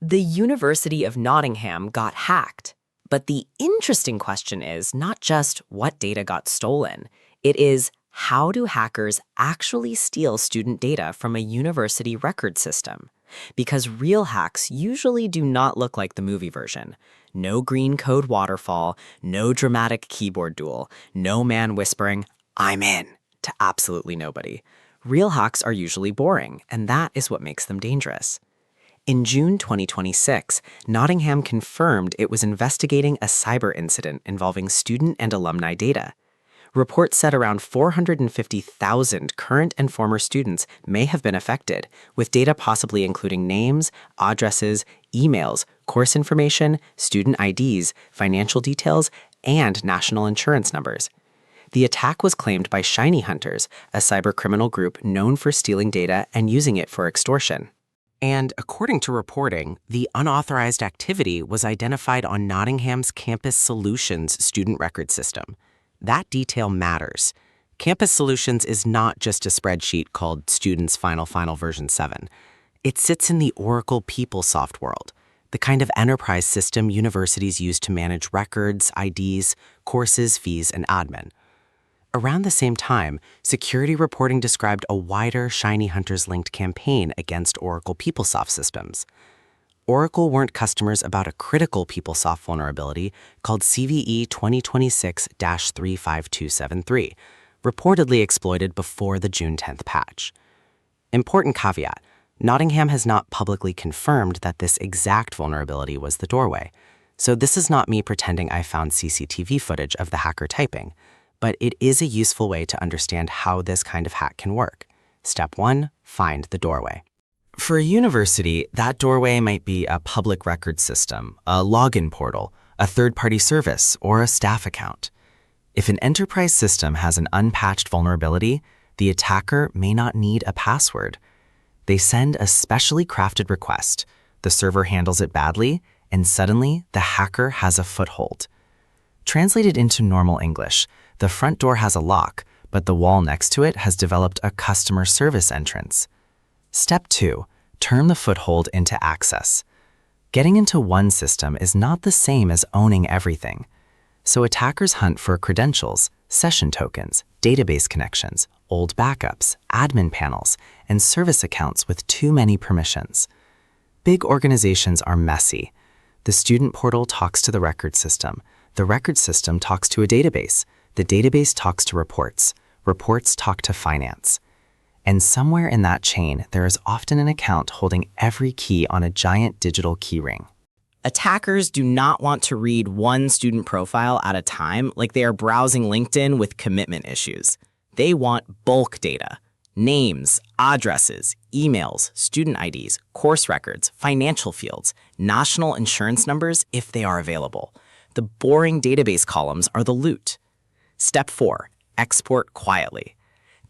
The University of Nottingham got hacked. But the interesting question is not just what data got stolen. It is, how do hackers actually steal student data from a university record system? Because real hacks usually do not look like the movie version. No green code waterfall, no dramatic keyboard duel, no man whispering, "I'm in," to absolutely nobody. Real hacks are usually boring, and that is what makes them dangerous. In June 2026, Nottingham confirmed it was investigating a cyber incident involving student and alumni data. Reports said around 450,000 current and former students may have been affected, with data possibly including names, addresses, emails, course information, student IDs, financial details, and national insurance numbers. The attack was claimed by Shiny Hunters, a cybercriminal group known for stealing data and using it for extortion. And according to reporting, the unauthorized activity was identified on Nottingham's Campus Solutions student record system. That detail matters. Campus Solutions is not just a spreadsheet called Students Final version 7. It sits in the Oracle PeopleSoft world, the kind of enterprise system universities use to manage records, IDs, courses, fees, and admin. Around the same time, security reporting described a wider Shiny Hunters-linked campaign against Oracle PeopleSoft systems. Oracle warned customers about a critical PeopleSoft vulnerability called CVE 2026-35273, reportedly exploited before the June 10th patch. Important caveat, Nottingham has not publicly confirmed that this exact vulnerability was the doorway, so this is not me pretending I found CCTV footage of the hacker typing. But it is a useful way to understand how this kind of hack can work. Step 1, find the doorway. For a university, that doorway might be a public record system, a login portal, a third-party service, or a staff account. If an enterprise system has an unpatched vulnerability, the attacker may not need a password. They send a specially crafted request, the server handles it badly, and suddenly the hacker has a foothold. Translated into normal English, the front door has a lock, but the wall next to it has developed a customer service entrance. Step 2, turn the foothold into access. Getting into one system is not the same as owning everything. So attackers hunt for credentials, session tokens, database connections, old backups, admin panels, and service accounts with too many permissions. Big organizations are messy. The student portal talks to the record system. The record system talks to a database. The database talks to reports. Reports talk to finance. And somewhere in that chain, there is often an account holding every key on a giant digital keyring. Attackers do not want to read one student profile at a time like they are browsing LinkedIn with commitment issues. They want bulk data. Names, addresses, emails, student IDs, course records, financial fields, national insurance numbers if they are available. The boring database columns are the loot. Step 4, export quietly.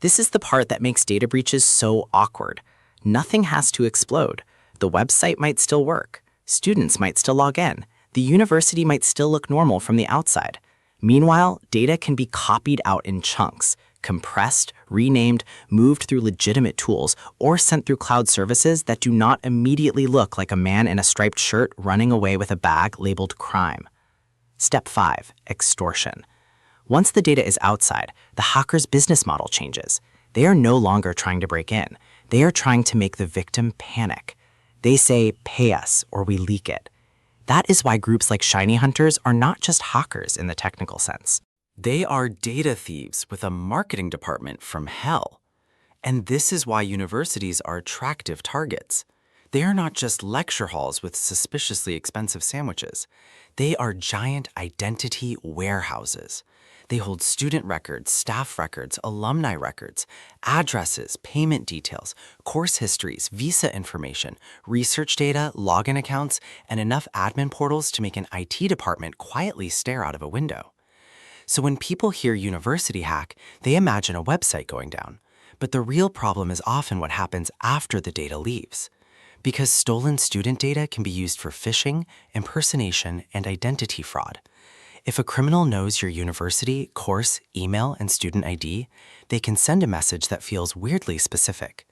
This is the part that makes data breaches so awkward. Nothing has to explode. The website might still work. Students might still log in. The university might still look normal from the outside. Meanwhile, data can be copied out in chunks, compressed, renamed, moved through legitimate tools, or sent through cloud services that do not immediately look like a man in a striped shirt running away with a bag labeled crime. Step 5, extortion. Once the data is outside, the hacker's business model changes. They are no longer trying to break in. They are trying to make the victim panic. They say, "Pay us or we leak it." That is why groups like Shiny Hunters are not just hackers in the technical sense. They are data thieves with a marketing department from hell. And this is why universities are attractive targets. They are not just lecture halls with suspiciously expensive sandwiches. They are giant identity warehouses. They hold student records, staff records, alumni records, addresses, payment details, course histories, visa information, research data, login accounts, and enough admin portals to make an IT department quietly stare out of a window. So when people hear university hack, they imagine a website going down. But the real problem is often what happens after the data leaves. Because stolen student data can be used for phishing, impersonation, and identity fraud. If a criminal knows your university, course, email, and student ID, they can send a message that feels weirdly specific.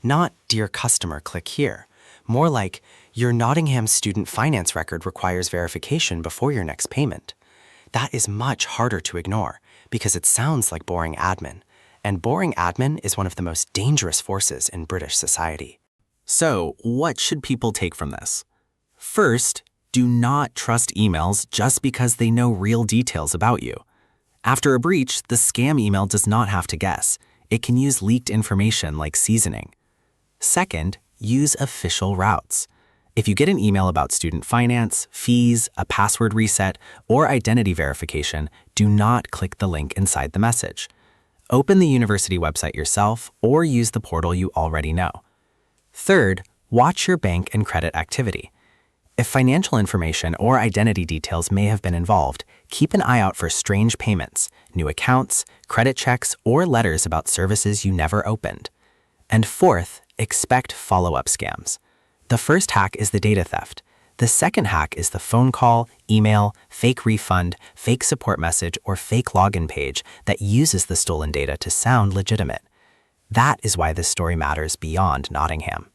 Not, "Dear customer, click here." More like, Your Nottingham student finance record requires verification before your next payment. That is much harder to ignore because it sounds like boring admin, and boring admin is one of the most dangerous forces in British society. So, what should people take from this? First, do not trust emails just because they know real details about you. After a breach, the scam email does not have to guess. It can use leaked information like seasoning. Second, use official routes. If you get an email about student finance, fees, a password reset, or identity verification, do not click the link inside the message. Open the university website yourself or use the portal you already know. Third, watch your bank and credit activity. If financial information or identity details may have been involved, keep an eye out for strange payments, new accounts, credit checks, or letters about services you never opened. And fourth, expect follow-up scams. The first hack is the data theft. The second hack is the phone call, email, fake refund, fake support message, or fake login page that uses the stolen data to sound legitimate. That is why this story matters beyond Nottingham.